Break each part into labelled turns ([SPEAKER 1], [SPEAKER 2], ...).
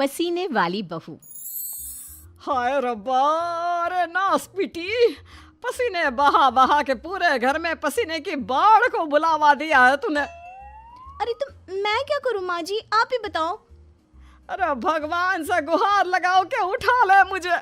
[SPEAKER 1] पसीने वाली बहू।
[SPEAKER 2] हाय रब्बा, अरे नास पीटी, पसीने बहा बहा के पूरे घर में पसीने की बाढ़ को बुलावा दिया है तूने।
[SPEAKER 1] अरे तो मैं क्या करूं माँ जी, आप ही बताओ।
[SPEAKER 2] अरे भगवान से गुहार लगाओ के उठा ले मुझे।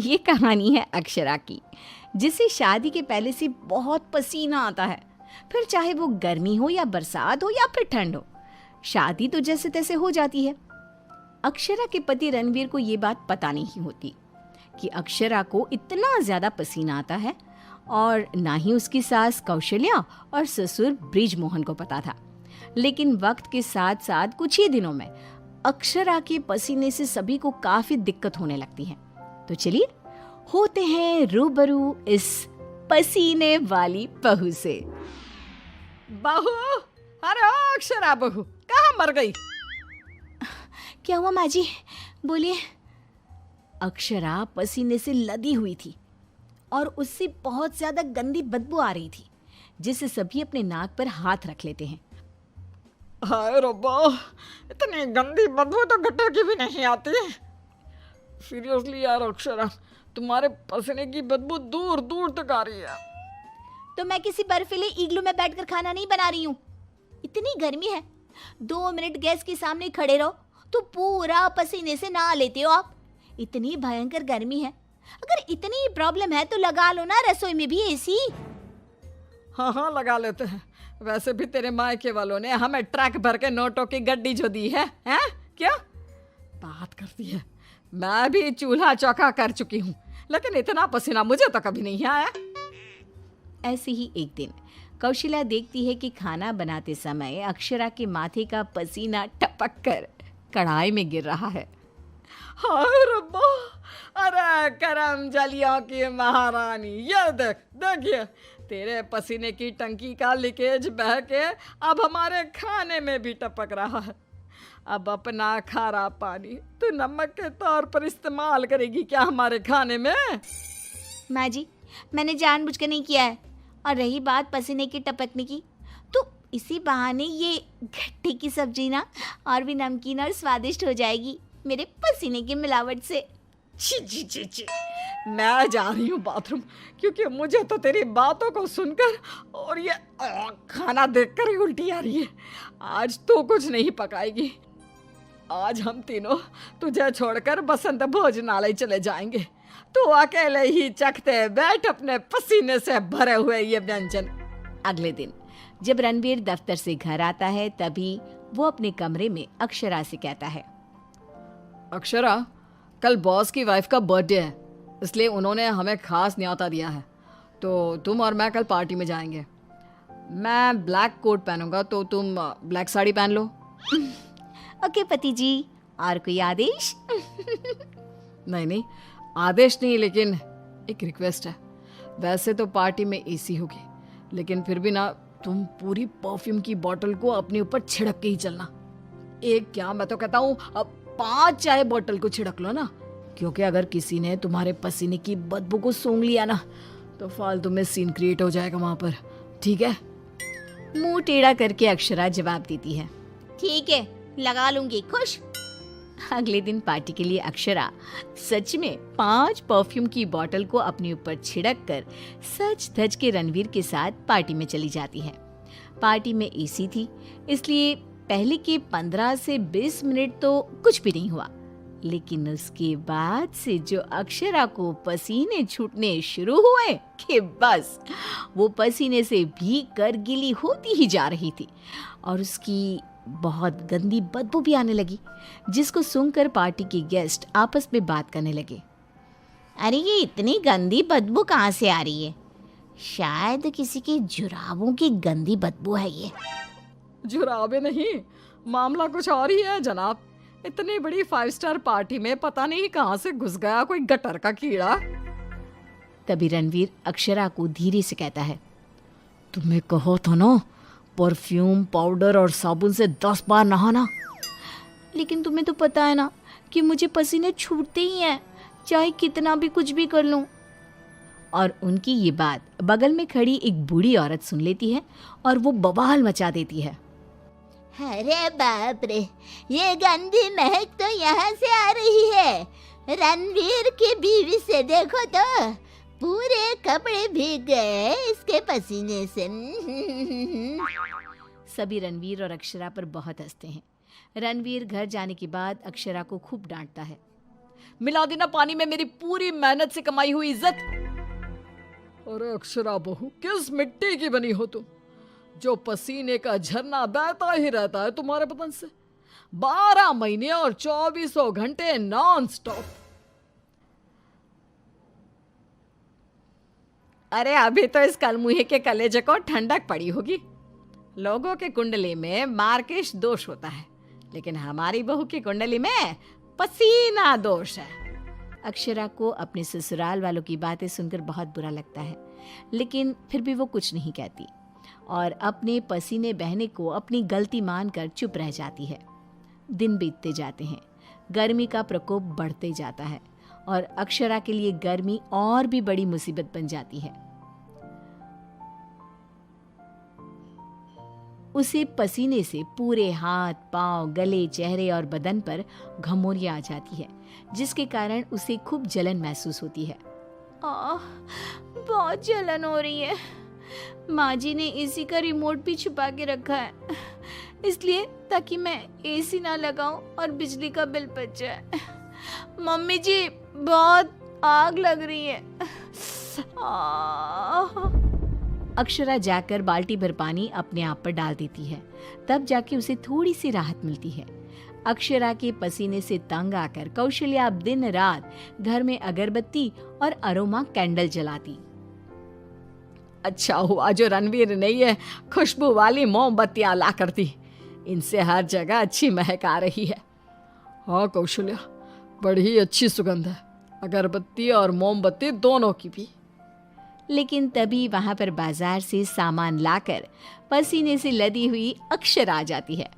[SPEAKER 1] ये कहानी है अक्षरा की, जिसे शादी के पहले से बहुत पसीना आता है, फिर चाहे वो गर्मी हो या बरसात हो या फिर ठंड हो, शादी तो जैसे तैसे हो जाती है। अक्षरा के पति रणवीर को ये बात पता नहीं होती कि अक्षरा को इतना ज्यादा पसीना आता है, और ना ही उसकी सास कौशल्या और ससुर ब्रिजमोहन को पता था। लेकिन वक्त के साथ साथ कुछ ही दिनों में अक्षरा के पसीने से सभी को काफी दिक्कत होने लगती है। तो चलिए होते हैं रूबरू इस पसीने वाली बहू से।
[SPEAKER 2] बहू, अरे ओ अक्षरा बहू, कहाँ मर गई?
[SPEAKER 1] क्या हुआ माँ जी, बोलिए। अक्षरा पसीने से लदी हुई थी और उससे बहुत ज्यादा गंदी बदबू आ रही थी, जिससे सभी अपने नाक पर हाथ रख लेते हैं।
[SPEAKER 2] हाय रब्बा, इतनी गंदी बदबू तो गटर की भी नहीं आती है। सीरियसली यार अक्षरा, तुम्हारे पसीने की बदबू दूर दूर तक आ रही है।
[SPEAKER 1] तो मैं किसी बर्फीले इग्लू में बैठकर खाना नहीं बना रही हूँ। इतनी गर्मी है, 2 मिनट गैस के सामने खड़े रहो तो पूरा पसीने से नहा लेते हो आप। इतनी भयंकर गर्मी है, अगर इतनी प्रॉब्लम है तो लगा लो ना रसोई में भी एसी।
[SPEAKER 2] हाँ हाँ लगा लेते हैं। वैसे भी तेरे मायके वालों ने हमें ट्रक भर के नोटों की गड्डी जो दी है, हैं? क्या बात करती है। मैं भी चूल्हा चौका कर चुकी हूँ, लेकिन इतना पसीना मुझे तो कभी नहीं आया।
[SPEAKER 1] ऐसे ही एक दिन कौशल्या देखती है कि खाना बनाते समय अक्षरा के माथे का पसीना टपक कर कढ़ाई में गिर रहा है।
[SPEAKER 2] हाय रब्बा, अरे करम जलियों की महारानी, ये देख, देखिए तेरे पसीने की टंकी का लीकेज बह के अब हमारे खाने में भी टपक रहा है। अब अपना खारा पानी तू नमक के तौर पर इस्तेमाल करेगी क्या हमारे खाने में?
[SPEAKER 1] माँ जी, मैंने जानबूझकर नहीं किया है। और रही बात पसीने की टपकने की, तो इसी बहाने ये गट्टे की सब्जी ना और भी नमकीन और स्वादिष्ट हो जाएगी मेरे पसीने की मिलावट से।
[SPEAKER 2] छी छी छी छी, मैं जा रही हूँ बाथरूम, क्योंकि मुझे तो तेरी बातों को सुनकर और ये खाना देखकर ही उल्टी आ रही है। आज तो कुछ नहीं पकाएगी। आज हम तीनों तुझे छोड़कर बसंत भोजनालय चले जाएंगे। तू अकेले ही चखते बैठ अपने पसीने से भरे हुए ये व्यंजन।
[SPEAKER 1] अगले दिन जब रणवीर दफ्तर से घर आता है, तभी वो अपने कमरे में अक्षरा से कहता है,
[SPEAKER 2] अक्षरा, कल बॉस की वाइफ का बर्थडे है, इसलिए उन्होंने हमें खास न्योता दिया है, तो तुम और मैं कल पार्टी में जाएंगे। मैं ब्लैक कोट पहनूंगा, तो तुम ब्लैक साड़ी पहन लो।
[SPEAKER 1] ओके पति जी, और कोई आदेश?
[SPEAKER 2] नहीं नहीं, आदेश नहीं, लेकिन एक रिक्वेस्ट है। वैसे तो पार्टी में एसी होगी, लेकिन फिर भी ना तुम पूरी परफ्यूम की बोतल को अपने ऊपर छिड़क के ही चलना। एक क्या, मैं तो कहता हूँ अब 5 चाय बोतल को छिड़क लो ना, क्योंकि अगर किसी ने तुम्हारे पसीने की बदबू को सूंघ लिया ना तो फालतू में सीन क्रिएट हो जाएगा वहां पर, ठीक है?
[SPEAKER 1] मुंह टेढ़ा करके अक्षरा जवाब देती है, ठीक है, लगा लूंगी, खुश। अगले दिन पार्टी के लिए अक्षरा सच में 5 परफ्यूम की बोतल को अपने ऊपर छिड़क कर सच धज के रणवीर के साथ पार्टी में चली जाती है। पार्टी में एसी थी, इसलिए पहले के 15 से 20 मिनट तो कुछ भी नहीं हुआ, लेकिन उसके बाद से जो अक्षरा को पसीने छूटने शुरू हुए कि बस वो पसीने से भीग कर गीली होती ही जा रही थी, और उसकी बहुत गंदी बदबू भी आने लगी, जिसको सूंघकर पार्टी के गेस्ट आपस में बात करने लगे। अरे ये इतनी गंदी बदबू कहाँ से आ रही है? शायद किसी के जुराबों की गंदी बदबू है ये।
[SPEAKER 2] जुराबे नहीं, मामला कुछ और ही है जनाब। इतनी बड़ी 5 स्टार पार्टी में पता नहीं कहाँ से घुस गया कोई गटर का कीड़ा।
[SPEAKER 1] तभी रणवीर अक्षरा को धीरे से कहता है, तुम्हें कहो तो ना परफ्यूम, पाउडर और साबुन से 10 बार नहाना। लेकिन तुम्हें तो पता है ना कि मुझे पसीने छूटते ही हैं, चाहे कितना भी कुछ भी कर लूं। और उनकी ये बात बगल में खड़ी एक बूढ़ी औरत सुन लेती है और वो बवाल मचा देती है।
[SPEAKER 3] अरे बाप रे, ये गंदी महक तो यहाँ से आ रही है। रणवीर की बीवी से देखो तो पूरे कपड़े भीग गए इसके पसीने से।
[SPEAKER 1] सभी रणवीर और अक्षरा पर बहुत हंसते हैं। रणवीर घर जाने के बाद अक्षरा को खूब डांटता है।
[SPEAKER 2] मिला देना पानी में मेरी पूरी मेहनत से कमाई हुई इज्जत। अरे अक्षरा बहू, किस मिट्टी की बनी हो तुम, जो पसीने का झरना बहता ही रहता है तुम्हारे बदन से 12 महीने और 2400 घंटे नॉन स्टॉप।
[SPEAKER 1] अरे अभी तो इस कलमुहे के कलेजे को ठंडक पड़ी होगी। लोगों के कुंडली में मार्केश दोष होता है, लेकिन हमारी बहू की कुंडली में पसीना दोष है। अक्षरा को अपने ससुराल वालों की बातें सुनकर बहुत बुरा लगता है, लेकिन फिर भी वो कुछ नहीं कहती और अपने पसीने बहने को अपनी गलती मानकर चुप रह जाती है। दिन बीतते जाते हैं, गर्मी का प्रकोप बढ़ते जाता है और अक्षरा के लिए गर्मी और भी बड़ी मुसीबत बन जाती है। उसे पसीने से पूरे हाथ, पांव, गले, चेहरे और बदन पर घमौरियां आ जाती है, जिसके कारण उसे खूब जलन महसूस होती है। बहुत जलन हो रही है। माँ जी ने एसी का रिमोट भी छुपा के रखा है, इसलिए ताकि मैं एसी ना लगाऊं और बिजली का बिल बच जाए। मम्मी जी, बहुत आग लग रही है। अक्षरा जाकर बाल्टी भर पानी अपने आप पर डाल देती है, तब जाके उसे थोड़ी सी राहत मिलती है। अक्षरा के पसीने से तंग आकर कौशल्या अब दिन रात घर में अगरबत्ती और अरोमा कैंडल जलाती।
[SPEAKER 2] अच्छा हुआ जो रणवीर ने ये खुशबू वाली मोमबत्तियां ला कर दी, इनसे हर जगह अच्छी महक आ रही है। हाँ कौशल्या, बड़ी अच्छी सुगंध है, अगरबत्ती और मोमबत्ती दोनों की भी।
[SPEAKER 1] लेकिन तभी वहां पर बाजार से सामान लाकर पसीने से लदी हुई अक्षरा आ जाती है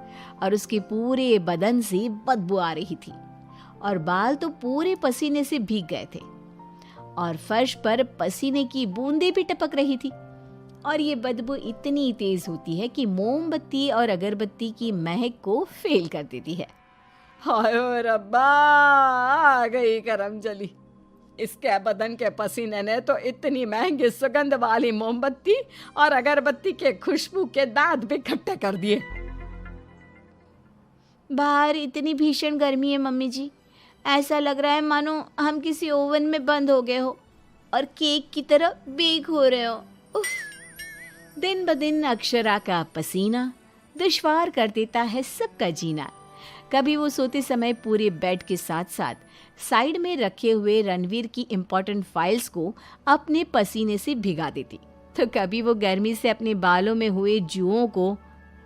[SPEAKER 1] और उसके पूरे बदन से बदबू आ रही थी और बाल तो पूरे पसीने से भीग गए थे और फर्श पर पसीने की बूंदें भी टपक रही थी और ये बदबू इतनी तेज होती है कि मोमबत्ती और अगरबत्ती की महक को फेल कर देती है।
[SPEAKER 2] हाय रब्बा, आ गई करम जली। इसके बदन के पसीने ने तो इतनी महंगी सुगंध वाली मोमबत्ती और अगरबत्ती के खुशबू के दांत भी इकट्ठे कर दिए।
[SPEAKER 1] बाहर इतनी भीषण गर्मी है मम्मी जी, ऐसा लग रहा है मानो हम किसी ओवन में बंद हो गए हो और केक की तरह बेक हो रहे हो। उफ। दिन ब दिन अक्षरा का पसीना दुश्वार कर देता है सबका जीना। कभी वो सोते समय पूरे बेड के साथ साथ साइड में रखे हुए रणवीर की इम्पोर्टेंट फाइल्स को अपने पसीने से भिगा देती, तो कभी वो गर्मी से अपने बालों में हुए जुओं को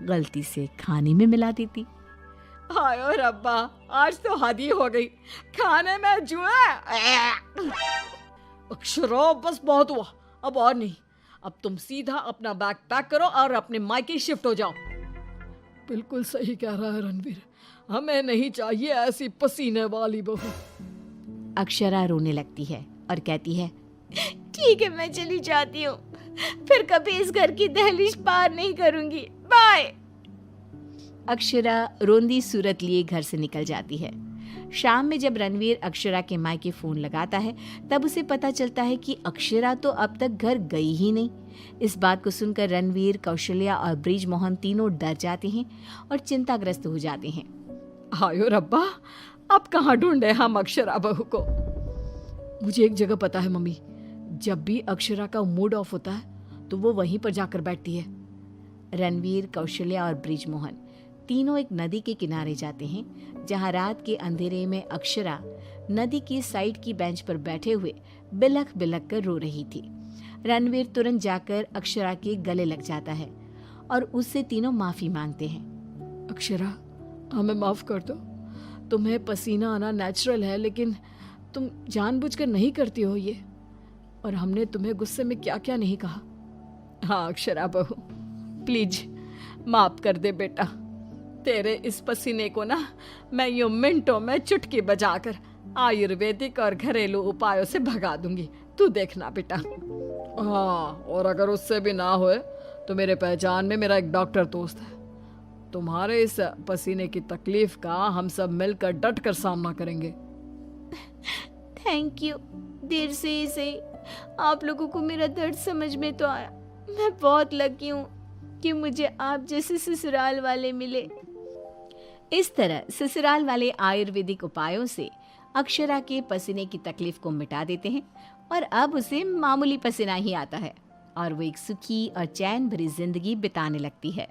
[SPEAKER 1] गलती से खाने में मिला देती।
[SPEAKER 2] हाय रब्बा, आज तो हद ही हो गई, खाने में जुए। अक्षरा बस बहुत हुआ, अब और नहीं। अब तुम सीधा अपना बैग पैक करो और अपने मायके शिफ्ट हो जाओ। बिल्कुल सही कह रहा है रणवीर, हमें नहीं चाहिए ऐसी पसीने वाली बहू।
[SPEAKER 1] अक्षरा रोने लगती है और कहती है, ठीक है मैं चली जाती हूँ, फिर कभी इस घर की दहलीज पार नहीं करूंगी, बाय। अक्षरा रोंदी सूरत लिए घर से निकल जाती है। शाम में जब रणवीर अक्षरा के मायके फोन लगाता है, तब उसे पता चलता है कि अक्षरा तो अब तक घर गई ही नहीं। इस बात को सुनकर रणवीर, कौशल्या और ब्रिज मोहन तीनों डर जाते हैं और चिंताग्रस्त हो जाते हैं।
[SPEAKER 2] हायो रब्बा, अब कहाँ ढूंढे हम अक्षरा बहू को। मुझे एक जगह पता है मम्मी, जब भी अक्षरा का मूड ऑफ होता है तो वो वहीं पर जाकर बैठती है।
[SPEAKER 1] रणवीर, कौशल्या और ब्रिज मोहन तीनों एक नदी के किनारे जाते हैं, जहां रात के अंधेरे में अक्षरा नदी की साइड की बेंच पर बैठे हुए बिलख बिलख कर रो रही थी। रणवीर तुरंत जाकर अक्षरा के गले लग जाता है और उससे तीनों माफी मांगते हैं।
[SPEAKER 2] अक्षरा, हमें माफ कर दो, तुम्हें पसीना आना नेचुरल है, लेकिन तुम जानबूझकर नहीं करती हो ये, और हमने तुम्हें गुस्से में क्या क्या नहीं कहा। हाँ अक्षरा बहू, प्लीज माफ कर दे बेटा। तेरे इस पसीने को ना मैं यूं मिनटों में चुटकी बजाकर आयुर्वेदिक और घरेलू उपायों से भगा दूंगी, तू देखना बेटा। हाँ, और अगर उससे भी ना होए तो मेरे पहचान में मेरा एक डॉक्टर दोस्त है, तुम्हारे इस पसीने की तकलीफ का हम सब मिलकर डट कर सामना करेंगे।
[SPEAKER 1] Thank you. देर से ही सही आप लोगों को मेरा दर्द समझ में तो आया। मैं बहुत लकी हूँ कि मुझे आप जैसे ससुराल वाले मिले। इस तरह ससुराल वाले आयुर्वेदिक उपायों से अक्षरा के पसीने की तकलीफ को मिटा देते हैं और अब उसे मामूली पसीना ही आता है और वो एक सुखी और चैन भरी जिंदगी बिताने लगती है।